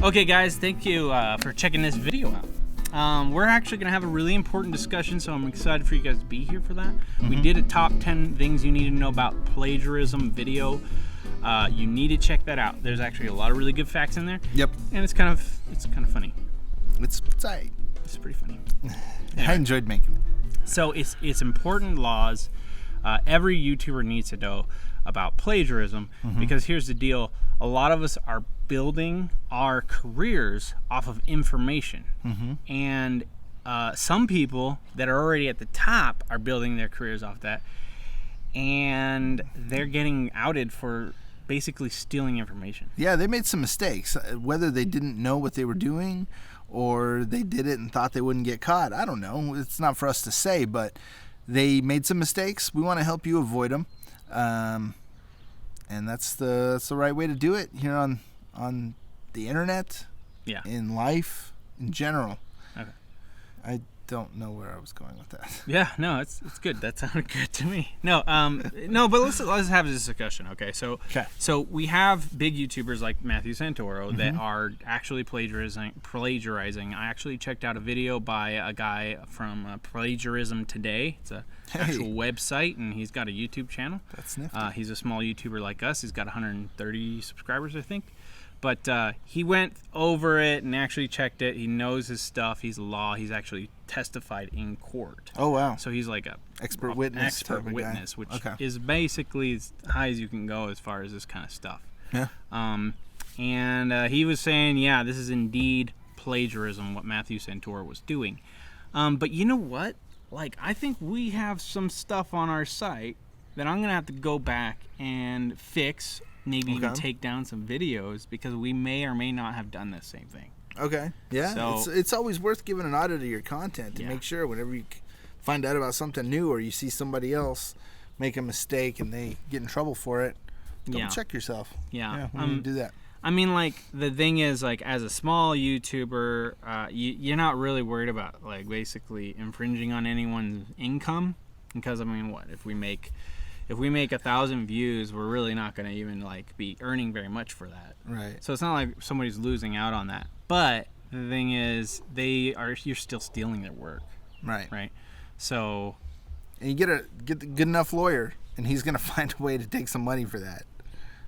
Okay, guys, thank you for checking this video out. We're actually going to have a really important discussion, so I'm excited for you guys to be here for that. Mm-hmm. We did a top 10 things you need to know about plagiarism video. You need to check that out. There's actually a lot of really good facts in there. Yep. And it's kind of funny. It's tight. It's pretty funny. Anyway. I enjoyed making it. So it's important laws every YouTuber needs to know about plagiarism, because here's the deal. A lot of us are building our careers off of information. And some people that are already at the top are building their careers off that. And they're getting outed for basically stealing information. Yeah, they made some mistakes. Whether they didn't know what they were doing or they did it and thought they wouldn't get caught, I don't know. It's not for us to say, but they made some mistakes. We want to help you avoid them. And that's the right way to do it here on the internet, in life, in general. Okay. I don't know where I was going with that. Yeah, no, it's good. That sounded good to me. No, but let's have this discussion, okay? So we have big YouTubers like Matthew Santoro that are actually plagiarizing. I actually checked out a video by a guy from Plagiarism Today. It's a actual website, and he's got a YouTube channel. That's nifty. He's a small YouTuber like us. He's got 130 subscribers, I think. But he went over it and actually checked it. He knows his stuff. He's law. He's actually testified in court. Oh, wow. So he's like a expert witness, which is basically as high as you can go as far as this kind of stuff. Yeah. And he was saying, yeah, this is indeed plagiarism, what Matthew Santoro was doing. But you know what? Like, I think we have some stuff on our site that I'm going to have to go back and fix, maybe even take down some videos, because we may or may not have done the same thing. Okay. Yeah. So, it's always worth giving an audit of your content to make sure whenever you find out about something new or you see somebody else make a mistake and they get in trouble for it, double check yourself. Yeah. When you do that. I mean, like, the thing is, like, as a small YouTuber, you're not really worried about, like, basically infringing on anyone's income, because, I mean, what, if we make 1,000 views, we're really not going to even, like, be earning very much for that. Right. So it's not like somebody's losing out on that. But the thing is, you're still stealing their work. Right. Right. So. And you get the good enough lawyer, and he's going to find a way to take some money for that.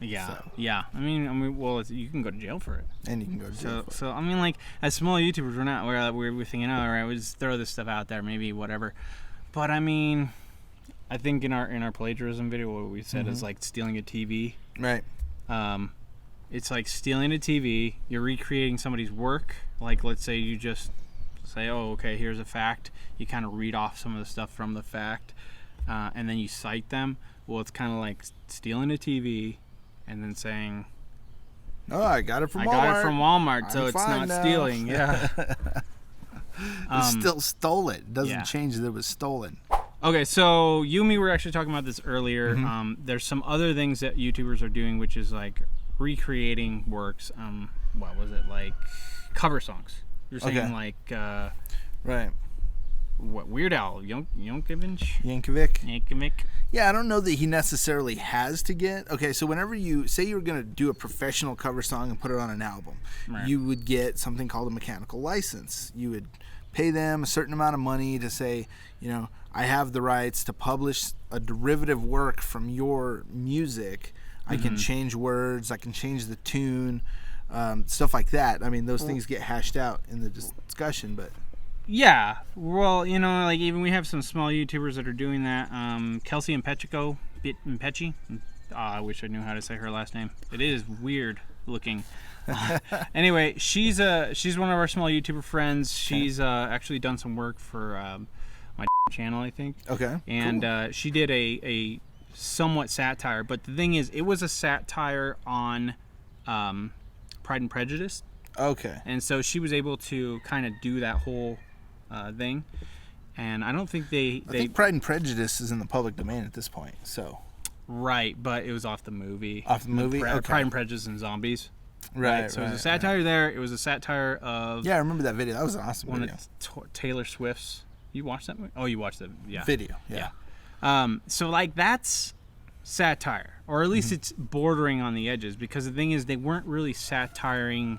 Yeah. So. Yeah. I mean, well, you can go to jail for it. And you can go to jail. For it. So I mean, like, as small YouTubers, we're thinking, all right, we just throw this stuff out there, maybe whatever. But I mean, I think in our plagiarism video, what we said is like stealing a TV. Right. It's like stealing a TV. You're recreating somebody's work. Like, let's say you just say, oh, okay, here's a fact. You kind of read off some of the stuff from the fact, and then you cite them. Well, it's kind of like stealing a TV and then saying, oh, I got it from Walmart. I got it from Walmart, so I'm it's not stealing. Yeah. You still stole it. It doesn't change that it was stolen. Okay, so you and me were actually talking about this earlier. There's some other things that YouTubers are doing, which is like recreating works. What was it, like cover songs? You're saying like right. What, Weird Al Yankovic. Yeah, I don't know that he necessarily has to get. Okay, so whenever you say you were going to do a professional cover song and put it on an album, you would get something called a mechanical license. You would pay them a certain amount of money to say, you know, I have the rights to publish a derivative work from your music. I can change words. I can change the tune, stuff like that. I mean, those things get hashed out in the discussion, but. Yeah, well, you know, like, even we have some small YouTubers that are doing that. Kelsey Impicciche. I wish I knew how to say her last name. It is weird looking. Anyway, she's one of our small YouTuber friends. She's actually done some work for my channel, I think. Okay. And she did a somewhat satire, but the thing is, it was a satire on Pride and Prejudice. Okay. And so she was able to kind of do that whole thing, and I don't think I think Pride and Prejudice is in the public domain at this point. So. Right, but it was off the movie. Off the movie. Pride and Prejudice and Zombies. Right. So it was a satire there. It was a satire of. Yeah, I remember that video. That was an awesome video. One of Taylor Swift's. You watched that movie? Oh, you watched the video. Yeah. So like that's satire, or at least it's bordering on the edges, because the thing is, they weren't really satiring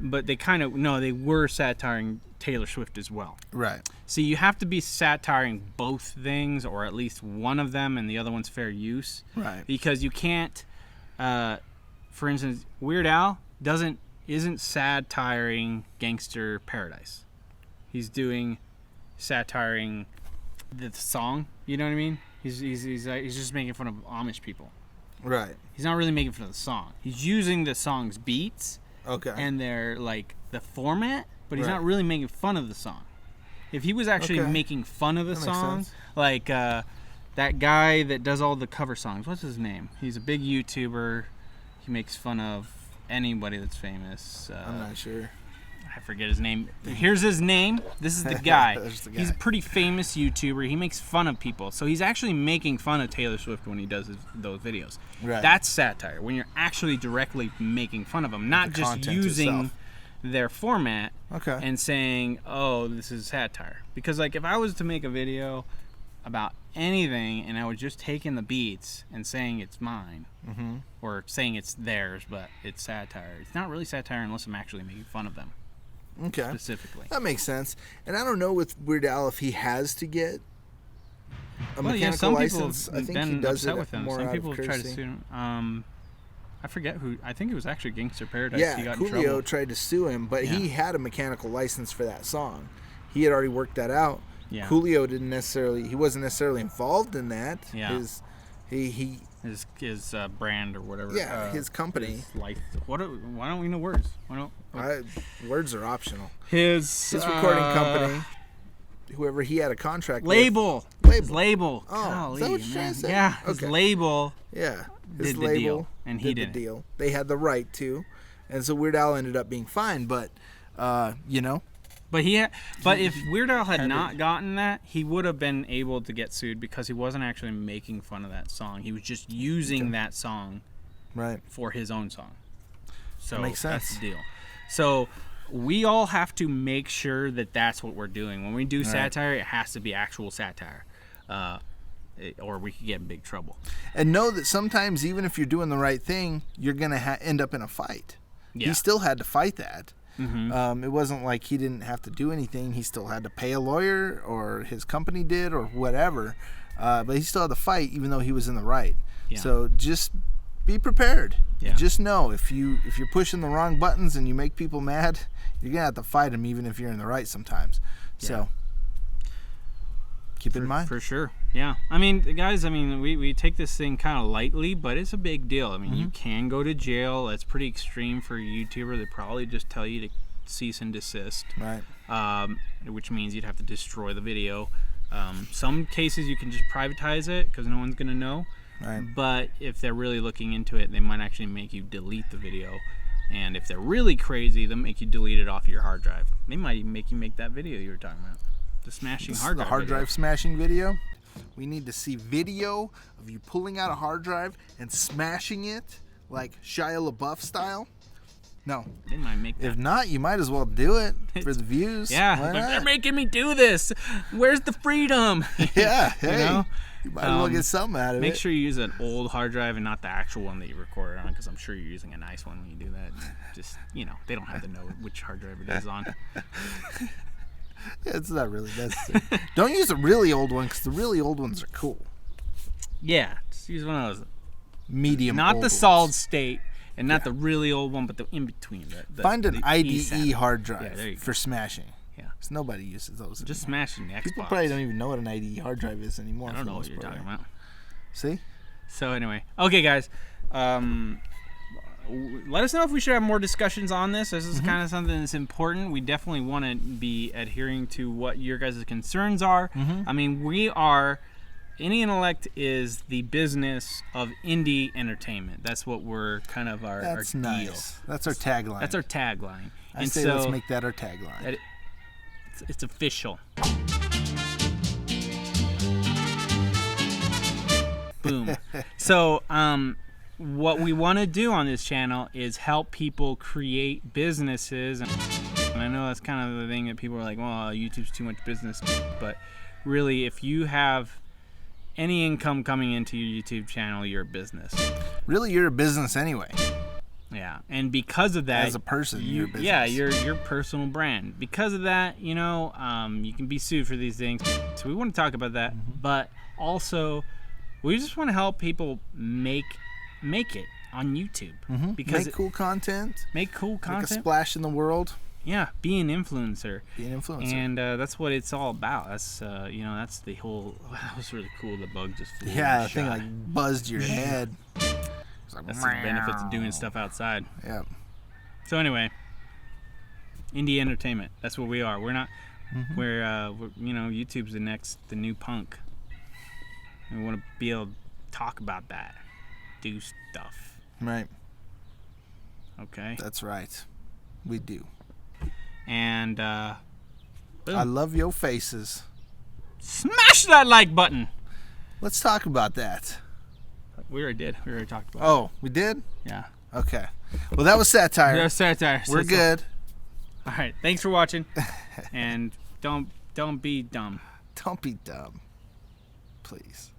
but they kind of they were satiring Taylor Swift as well. Right. So you have to be satiring both things, or at least one of them, and the other one's fair use. Right. Because you can't, for instance, Weird Al isn't satiring Gangster Paradise. He's doing satiring the song. You know what I mean? He's just making fun of Amish people. Right. He's not really making fun of the song. He's using the song's beats. Okay. And their the format, but he's Right. not really making fun of the song. If he was actually making fun of the That makes song, sense. like that guy that does all the cover songs, what's his name? He's a big YouTuber. He makes fun of anybody that's famous. I'm not sure. I forget his name. Here's his name. This is the guy. There's the guy. He's a pretty famous YouTuber. He makes fun of people. So he's actually making fun of Taylor Swift when he does those videos. Right. That's satire, when you're actually directly making fun of them, not The just content using itself. their format Okay. and saying, oh, this is satire. Because if I was to make a video about anything and I was just taking the beats and saying it's mine, or saying it's theirs, but it's satire, it's not really satire unless I'm actually making fun of them. Okay. Specifically. That makes sense. And I don't know with Weird Al if he has to get a mechanical some license. people I have think he been does upset it with him. more Some out people of have tried to courtesy. sue him. I forget who. I think it was actually Gangster Paradise. Yeah, he got in Coolio trouble. tried to sue him, but he had a mechanical license for that song. He had already worked that out. Yeah. Coolio he wasn't necessarily involved in that. Yeah. His brand or whatever. Yeah, his company. His life. Why don't we know words? Words are optional. His recording company, whoever he had a contract label. with. His label. Oh, Golly, is that what you're trying man. to say? Yeah, his Okay. label. Yeah, his Did the label deal, and he did didn't. the deal. They had the right to, and so Weird Al ended up being fine. But But if Weird Al had not gotten that, he would have been able to get sued because he wasn't actually making fun of that song. He was just using that song right. for his own song. So Makes sense. that's the deal. So we all have to make sure that that's what we're doing. When we do satire, it has to be actual satire. Or we could get in big trouble. And know that sometimes, even if you're doing the right thing, you're gonna end up in a fight. Yeah. He still had to fight that. Mm-hmm. It wasn't like he didn't have to do anything. He still had to pay a lawyer, or his company did, or whatever. But he still had to fight, even though he was in the right. Yeah. So just be prepared. Yeah. Just know if you're pushing the wrong buttons and you make people mad, you're gonna have to fight them, even if you're in the right sometimes. Yeah. So keep in mind. For sure. Yeah. I mean, guys, we take this thing kind of lightly, but it's a big deal. I mean, you can go to jail. That's pretty extreme for a YouTuber. They probably just tell you to cease and desist. Right. Which means you'd have to destroy the video. Some cases you can just privatize it because no one's going to know. Right. But if they're really looking into it, they might actually make you delete the video. And if they're really crazy, they'll make you delete it off your hard drive. They might even make you make that video you were talking about. The smashing hard drive. The hard video. drive smashing video. We need to see video of you pulling out a hard drive and smashing it like Shia LaBeouf style. No. They might make that. If not, you might as well do it for the views. Yeah, Why but they're not? making me do this. Where's the freedom? Yeah, hey, You know? you might as well get something out of Make it. sure you use an old hard drive and not the actual one that you recorded on, because I'm sure you're using a nice one when you do that. Just, they don't have to know which hard drive it is on. It's not really necessary. Don't use a really old one, because the really old ones are cool. Yeah, just use one of those. Medium Not old the ones. solid state, and not the really old one, but the in between. Find an the IDE E7. hard Yeah, drive there you go. for smashing. Yeah. Because nobody uses those Just anymore. smashing the Xbox. People probably don't even know what an IDE hard drive is anymore. I for don't the know what most you're part. talking about. See? So anyway, okay, guys. Let us know if we should have more discussions on this. This is kind of something that's important. We definitely want to be adhering to what your guys' concerns are. I mean, Intellect is the business of indie entertainment. That's what we're kind of our That's deal. nice. That's our tagline. That's our tagline. I And say so let's make that our tagline. it's official. Boom. So, what we want to do on this channel is help people create businesses. And I know that's kind of the thing that people are like, well, YouTube's too much business. But really, if you have any income coming into your YouTube channel, you're a business. Really, you're a business anyway. Yeah, and because of that, as a person, your business. Yeah, your personal brand. Because of that, you can be sued for these things. So we want to talk about that, but also we just want to help people make it on YouTube because make cool content. Make a splash in the world. Yeah, be an influencer. And that's what it's all about. That's that's the whole. That was really cool. The bug just flew. Yeah, the thing like buzzed your head. That's the benefits of doing stuff outside. Yeah. So anyway, indie entertainment. That's what we are. We're not. We're YouTube's the new punk. And we want to be able to talk about that, do stuff. Right. Okay. That's right. We do. And I love your faces. Smash that like button. Let's talk about that. We already did. We already talked about it. Oh, we did? Yeah. Okay. Well, that was satire. That was satire. We're good. All right. Thanks for watching. And don't be dumb. Don't be dumb. Please.